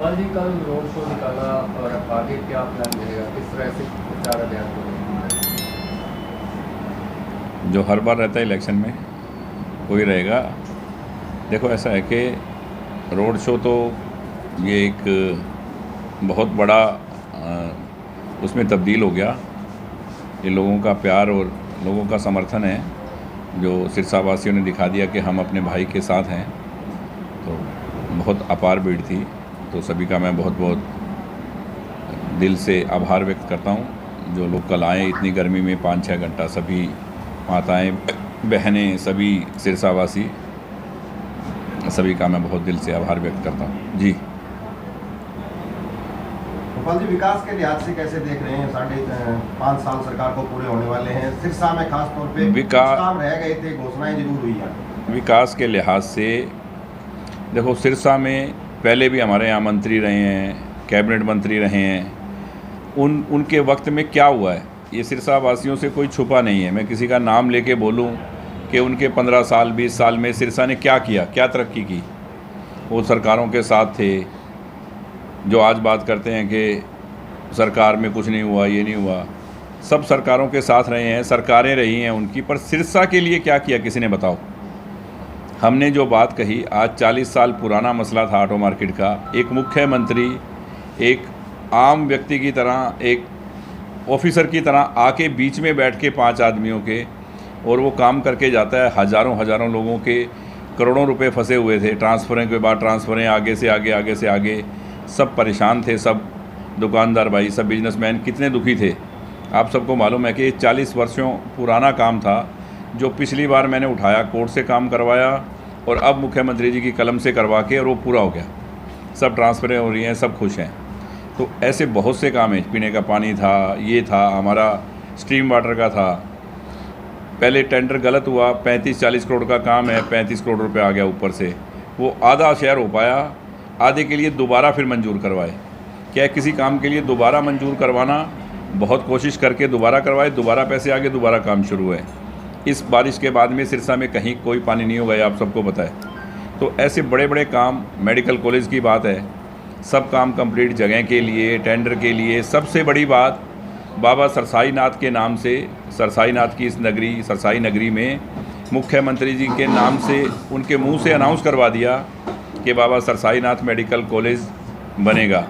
हाँ जी, कल road show निकाला और आगे क्या प्लान रहेगा, किस तरह से प्रचार अभियान करेंगे? जो हर बार रहता है इलेक्शन में वही रहेगा। देखो ऐसा है कि रोड शो तो ये एक बहुत बड़ा उसमें तब्दील हो गया। ये लोगों का प्यार और लोगों का समर्थन है जो सिरसा वासियों ने दिखा दिया कि हम अपने भाई के साथ हैं। तो बहुत अपार भीड़ थी, तो सभी का मैं बहुत बहुत दिल से आभार व्यक्त करता हूँ। जो लोग कल आए इतनी गर्मी में 5-6 घंटा, सभी माताएं बहनें सभी सिरसावासी, सभी का मैं बहुत दिल से आभार व्यक्त करता हूँ जी। गोपाल जी, विकास के लिहाज से कैसे देख रहे हैं? 5.5 साल सरकार को पूरे होने वाले हैं। सिरसा में खास तौर पे कुछ काम रह गए थे, घोषणाएं जरूर हुई हैं। विकास के लिहाज से देखो, सिरसा में पहले भी हमारे यहाँ मंत्री रहे हैं, कैबिनेट मंत्री रहे हैं। उनके वक्त में क्या हुआ है ये सिरसा वासियों से कोई छुपा नहीं है। मैं किसी का नाम लेके बोलूं कि उनके 15 साल 20 साल में सिरसा ने क्या किया, क्या तरक्की की। वो सरकारों के साथ थे। जो आज बात करते हैं कि सरकार में कुछ नहीं हुआ, ये नहीं हुआ, सब सरकारों के साथ रहे हैं, सरकारें रही हैं उनकी, पर सिरसा के लिए क्या किया किसी ने बताओ। हमने जो बात कही, आज 40 साल पुराना मसला था ऑटो मार्केट का। एक मुख्यमंत्री एक आम व्यक्ति की तरह, एक ऑफिसर की तरह आके बीच में बैठ के 5 आदमियों के, और वो काम करके जाता है। हज़ारों हज़ारों लोगों के करोड़ों रुपए फंसे हुए थे, ट्रांसफ़रें के बाद ट्रांसफ़रें, आगे से आगे, आगे से आगे, सब परेशान थे। सब दुकानदार भाई, सब बिजनेसमैन कितने दुखी थे। आप सबको मालूम है कि 40 वर्षों पुराना काम था, जो पिछली बार मैंने उठाया, कोर्ट से काम करवाया और अब मुख्यमंत्री जी की कलम से करवा के, और वो पूरा हो गया। सब ट्रांसफ़रें हो रही हैं, सब खुश हैं। तो ऐसे बहुत से काम हैं। पीने का पानी था, ये था, हमारा स्ट्रीम वाटर का था। पहले टेंडर गलत हुआ, 35-40 करोड़ का काम है, 35 करोड़ रुपए आ गया ऊपर से। वो आधा शेयर हो पाया, आधे के लिए दोबारा फिर मंजूर करवाए। क्या किसी काम के लिए दोबारा मंजूर करवाना, बहुत कोशिश करके दोबारा करवाए, दोबारा पैसे आ गए, दोबारा काम शुरू है। इस बारिश के बाद में सिरसा में कहीं कोई पानी नहीं होगा, आप सबको पता है। तो ऐसे बड़े बड़े काम, मेडिकल कॉलेज की बात है, सब काम कंप्लीट जगह के लिए, टेंडर के लिए। सबसे बड़ी बात, बाबा सरसाई नाथ के नाम से, सरसाई नाथ की इस नगरी, सरसाई नगरी में मुख्यमंत्री जी के नाम से, उनके मुंह से अनाउंस करवा दिया कि बाबा सरसाई नाथ मेडिकल कॉलेज बनेगा।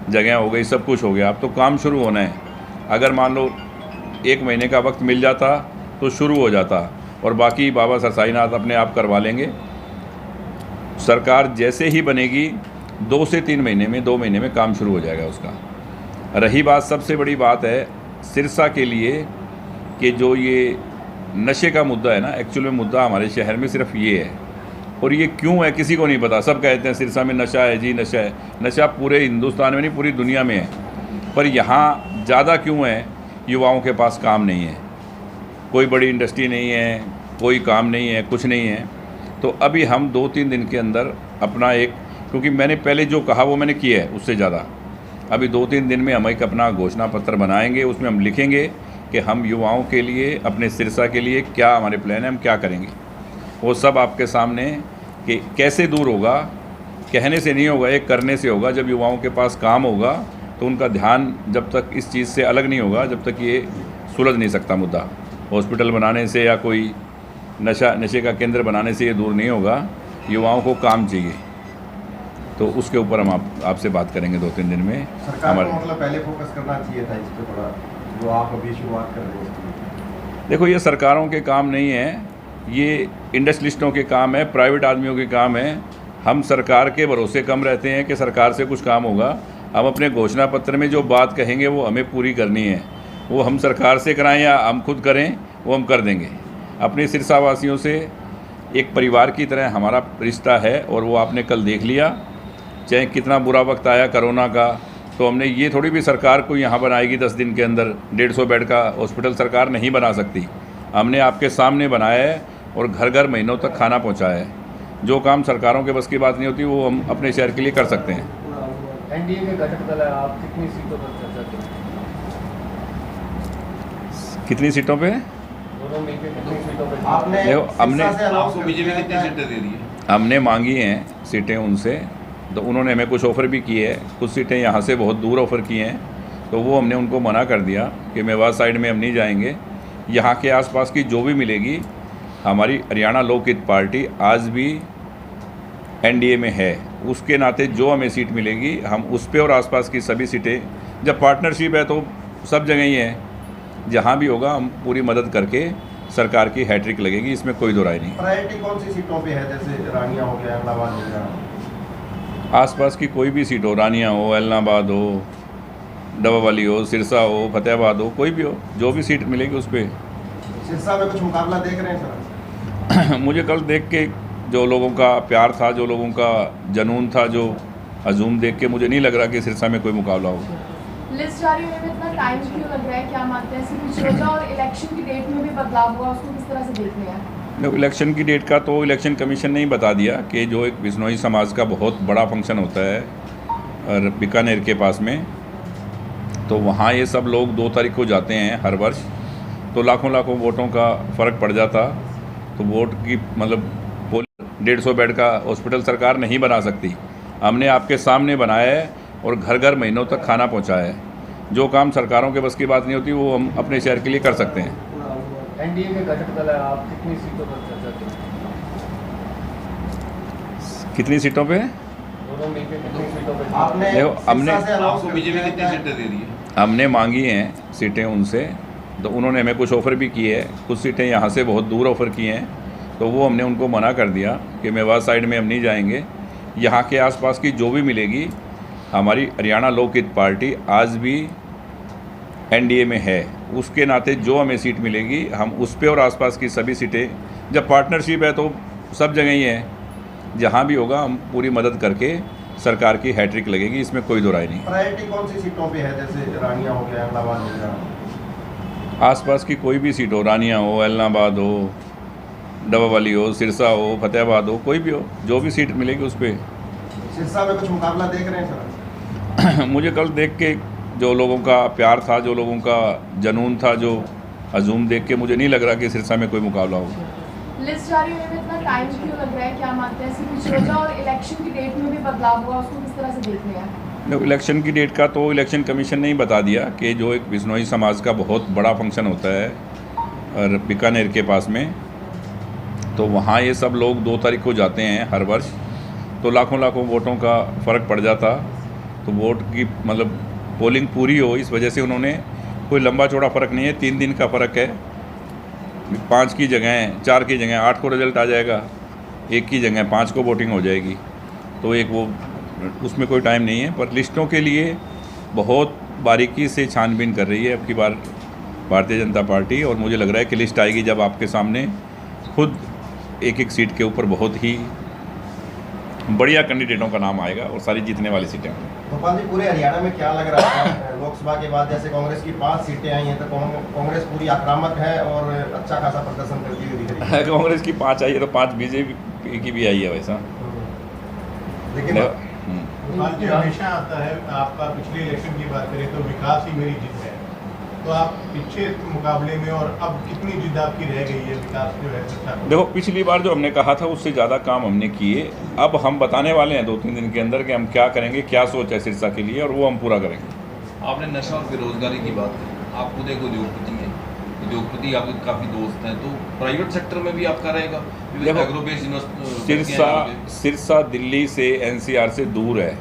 जगह हो गई, सब कुछ हो गया, अब तो काम शुरू होना है। अगर मान लो 1 महीने का वक्त मिल जाता तो शुरू हो जाता, और बाकी बाबा सरसाई नाथ अपने आप करवा लेंगे। सरकार जैसे ही बनेगी 2 से 3 महीने में, 2 महीने में काम शुरू हो जाएगा उसका। रही बात, सबसे बड़ी बात है सिरसा के लिए कि जो ये नशे का मुद्दा है ना, एक्चुअल में मुद्दा हमारे शहर में सिर्फ ये है, और ये क्यों है किसी को नहीं पता। सब कहते हैं सिरसा में नशा है जी, नशा है। नशा पूरे हिंदुस्तान में नहीं, पूरी दुनिया में है, पर यहाँ ज़्यादा क्यों है? युवाओं के पास काम नहीं है, कोई बड़ी इंडस्ट्री नहीं है, कोई काम नहीं है, कुछ नहीं है। तो अभी हम 2-3 दिन के अंदर अपना एक, क्योंकि मैंने पहले जो कहा वो मैंने किया है, उससे ज़्यादा अभी 2-3 दिन में हम एक अपना घोषणा पत्र बनाएंगे। उसमें हम लिखेंगे कि हम युवाओं के लिए, अपने सिरसा के लिए क्या हमारे प्लान है, हम क्या करेंगे। वो सब आपके सामने कि कैसे दूर होगा, कहने से नहीं होगा, एक करने से होगा। जब युवाओं के पास काम होगा तो उनका ध्यान जब तक इस चीज़ से अलग नहीं होगा, जब तक ये सुलझ नहीं सकता मुद्दा। हॉस्पिटल बनाने से या कोई नशे का केंद्र बनाने से ये दूर नहीं होगा। युवाओं को काम चाहिए, तो उसके ऊपर हम आपसे बात करेंगे 2-3 दिन में। सरकार को मतलब पहले फोकस करना चाहिए था इस पर थोड़ा, जो आप अभी शुरुआत कर रहे हैं। देखो, ये सरकारों के काम नहीं है, ये इंडस्ट्रियलिस्टों के काम है, प्राइवेट आदमियों के काम है। हम सरकार के भरोसे कम रहते हैं कि सरकार से कुछ काम होगा। हम अपने घोषणा पत्र में जो बात कहेंगे वो हमें पूरी करनी है। वो हम सरकार से कराएं या हम खुद करें, वो हम कर देंगे। अपने सिरसा वासियों से एक परिवार की तरह हमारा रिश्ता है, और वो आपने कल देख लिया। चाहे कितना बुरा वक्त आया कोरोना का, तो हमने ये थोड़ी भी सरकार को यहाँ बनाएगी 10 दिन के अंदर 150 बेड का हॉस्पिटल सरकार नहीं बना सकती। हमने आपके सामने बनाया है और घर घर महीनों tक खाना पहुँचाया है। जो काम सरकारों के बस की बात नहीं होती, वो हम अपने शहर के लिए कर सकते हैं। एनडीए के घटक दल है, आप कितनी सीटों पर चर्चा करेंगे? कितनी सीटों पे? दोनों मिलकर कितनी सीटों पर? देखो, आपको बीजेपी कितनी सीटें दे रही है? हमने मांगी हैं सीटें उनसे तो उन्होंने हमें कुछ ऑफ़र भी किए हैं, कुछ सीटें यहाँ से बहुत दूर ऑफ़र की हैं, तो वो हमने उनको मना कर दिया कि मेवात साइड में हम नहीं जाएंगे। यहाँ के आसपास की जो भी मिलेगी, हमारी हरियाणा लोक हित पार्टी आज भी एनडीए में है, उसके नाते जो हमें सीट मिलेगी हम उस पे और आसपास की सभी सीटें, जब पार्टनरशिप है तो सब जगह ही है, जहाँ भी होगा हम पूरी मदद करके सरकार की हैट्रिक लगेगी, इसमें कोई दो राय नहीं। प्रायोरिटी कौन सी सीटों पे है, जैसे रानिया हो गया, इलाहाबाद हो गया? आसपास की कोई भी सीट हो, रानिया हो, इलाहाबाद हो, डबावाली हो, सिरसा हो, फतेहाबाद हो, कोई भी हो, जो भी सीट मिलेगी उस पर। सिरसा में कुछ मुकाबला देख रहे हैं सर? मुझे कल देख के जो लोगों का प्यार था, जो लोगों का जुनून था, जो हजूम देख के मुझे नहीं लग रहा कि सिरसा में कोई मुकाबला होगा। लिस्ट जारी होने में इतना टाइम क्यों लग रहा है, क्या मानते हैं? सिर्फ रोजा और इलेक्शन की डेट में भी बदलाव हुआ, उसको किस तरह से देख रहे हैं? इलेक्शन की डेट का तो इलेक्शन कमीशन ने ही बता दिया कि जो एक बिश्नोई समाज का बहुत बड़ा फंक्शन होता है और बीकानेर के पास में, तो वहाँ ये सब लोग 2 तारीख को जाते हैं हर वर्ष, तो लाखों लाखों वोटों का फ़र्क पड़ जाता। तो वोट की मतलब 150 बेड का हॉस्पिटल सरकार नहीं बना सकती, हमने आपके सामने बनाया है और घर घर महीनों तक खाना पहुँचाया है। जो काम सरकारों के बस की बात नहीं होती वो हम अपने शहर के लिए कर सकते हैं। एनडीए में घटक दल है, आप कितनी सीटों पर चर्चा करें? कितनी सीटों पे? दोनों मिलकर कितनी सीटों पर? आपने देखो, हमने आपको बीजेपी कितनी सीटें दे दी है? हमने मांगी हैं सीटें उनसे, तो उन्होंने हमें कुछ ऑफ़र भी किए हैं, कुछ सीटें यहाँ से बहुत दूर ऑफ़र की हैं, तो वो हमने उनको मना कर दिया कि मेवात साइड में हम नहीं जाएंगे। यहाँ के आसपास की जो भी मिलेगी, हमारी हरियाणा लोक हित पार्टी आज भी एनडीए में है, उसके नाते जो हमें सीट मिलेगी हम उस पे और आसपास की सभी सीटें, जब पार्टनरशिप है तो सब जगह ही है, जहाँ भी होगा हम पूरी मदद करके सरकार की हैट्रिक लगेगी, इसमें कोई दो राय नहीं। प्रायोरिटी कौन सी सीटों पे है, जैसे रानिया हो गया, इलाहाबाद हो गया? आसपास की कोई भी सीट हो, रानिया हो, इलाहाबाद हो, डबावाली हो, सिरसा हो, फतेहाबाद हो, कोई भी हो, जो भी सीट मिलेगी उस पर। सिरसा में कुछ मुकाबला देख रहे हैं सर? मुझे कल देख के जो लोगों का प्यार था, जो लोगों का जुनून था, जो हजूम देख के मुझे नहीं लग रहा कि सिरसा में कोई मुकाबला होगा। लिस्ट जारी होने में इतना टाइम क्यों लग रहा है, क्या मानते हैं? सिर्फ रोजा और इलेक्शन की डेट में भी बदलाव हुआ, उसको किस तरह से देख रहे हैं? इलेक्शन की डेट का तो इलेक्शन कमीशन ने ही बता दिया कि जो एक बिश्नोई समाज का बहुत बड़ा फंक्शन होता है और बीकानेर के पास में, तो वहाँ ये सब लोग 2 तारीख को जाते हैं हर वर्ष, तो लाखों लाखों वोटों का फ़र्क पड़ जाता। तो वोट की मतलब पोलिंग पूरी हो, इस वजह से उन्होंने, कोई लंबा चौड़ा फ़र्क नहीं है, 3 दिन का फ़र्क है, 5 की जगह 4 की जगह 8 को रिजल्ट आ जाएगा, 1 की जगह 5 को वोटिंग हो जाएगी, तो एक वो उसमें कोई टाइम नहीं है। पर लिस्टों के लिए बहुत बारीकी से छानबीन कर रही है अब की बार भारतीय जनता पार्टी, और मुझे लग रहा है कि लिस्ट आएगी जब आपके सामने खुद एक एक सीट के ऊपर बहुत ही बढ़िया कैंडिडेटों का नाम आएगा और सारी जीतने वाली सीटें होंगी। गोपाल जी, पूरे हरियाणा में क्या लग रहा है लोकसभा के बाद, जैसे कांग्रेस की 5 सीटें आई हैं, तो कांग्रेस पूरी आक्रामक है और अच्छा खासा प्रदर्शन करती हुई दिख रही है? कांग्रेस की 5 आई है तो 5 बीजेपी की भी आई है वैसा, लेकिन गोपाल जी, हमेशा आता है, आपका पिछले इलेक्शन की बात करें तो विकास ही मेरी जिद है, तो आप पिछले मुकाबले में और अब कितनी जिद आपकी रह गई है विकास जो है? देखो, पिछली बार जो हमने कहा था उससे ज़्यादा काम हमने किए, अब हम बताने वाले हैं 2-3 दिन के अंदर कि हम क्या करेंगे, क्या सोच है सिरसा के लिए, और वो हम पूरा करेंगे। आपने नशा और बेरोजगारी की बात की, आप खुद एक उद्योगपति हैं, उद्योगपति आपके काफ़ी दोस्त हैं, तो प्राइवेट सेक्टर में भी आपका रहेगा? एग्रो बेस्ड सिरसा दिल्ली से एनसीआर से दूर है,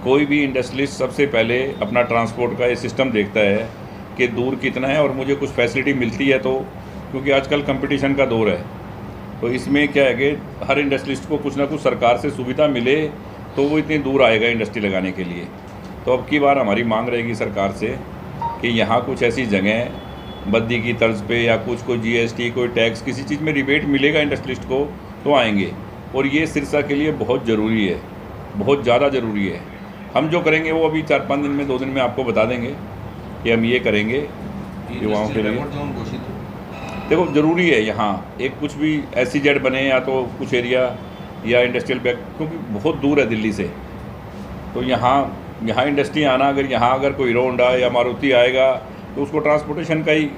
कोई भी इंडस्ट्रियलिस्ट सबसे पहले अपना ट्रांसपोर्ट का ये सिस्टम देखता है कि दूर कितना है और मुझे कुछ फैसिलिटी मिलती है, तो क्योंकि आजकल कंपटीशन का दौर है, तो इसमें क्या है कि हर इंडस्ट्रियलिस्ट को कुछ ना कुछ सरकार से सुविधा मिले तो वो इतनी दूर आएगा इंडस्ट्री लगाने के लिए। तो अब की बार हमारी मांग रहेगी सरकार से कि यहाँ कुछ ऐसी जगह बद्दी की तर्ज पे या कुछ कोई जीएसटी, कोई टैक्स, किसी चीज़ में रिबेट मिलेगा इंडस्ट्रियलिस्ट को तो आएंगे, और ये सिरसा के लिए बहुत ज़रूरी है, बहुत ज़्यादा ज़रूरी है। हम जो करेंगे वो अभी 4-5 दिन में, 2 दिन में आपको बता देंगे कि हम ये करेंगे युवाओं के लिए। देखो, ज़रूरी है यहाँ एक कुछ भी SEZ बने या तो कुछ एरिया या इंडस्ट्रियल बैक, क्योंकि बहुत दूर है दिल्ली से, तो यहाँ इंडस्ट्री आना, अगर कोई हीरो होंडा या मारुति आएगा तो उसको ट्रांसपोर्टेशन का ही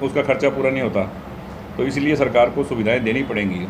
उसका खर्चा पूरा नहीं होता, तो इसलिए सरकार को सुविधाएं देनी पड़ेंगी।